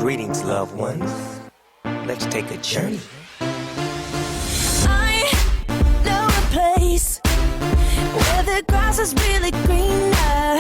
Greetings, loved ones. Let's take a journey. I know a place where the grass is really greener.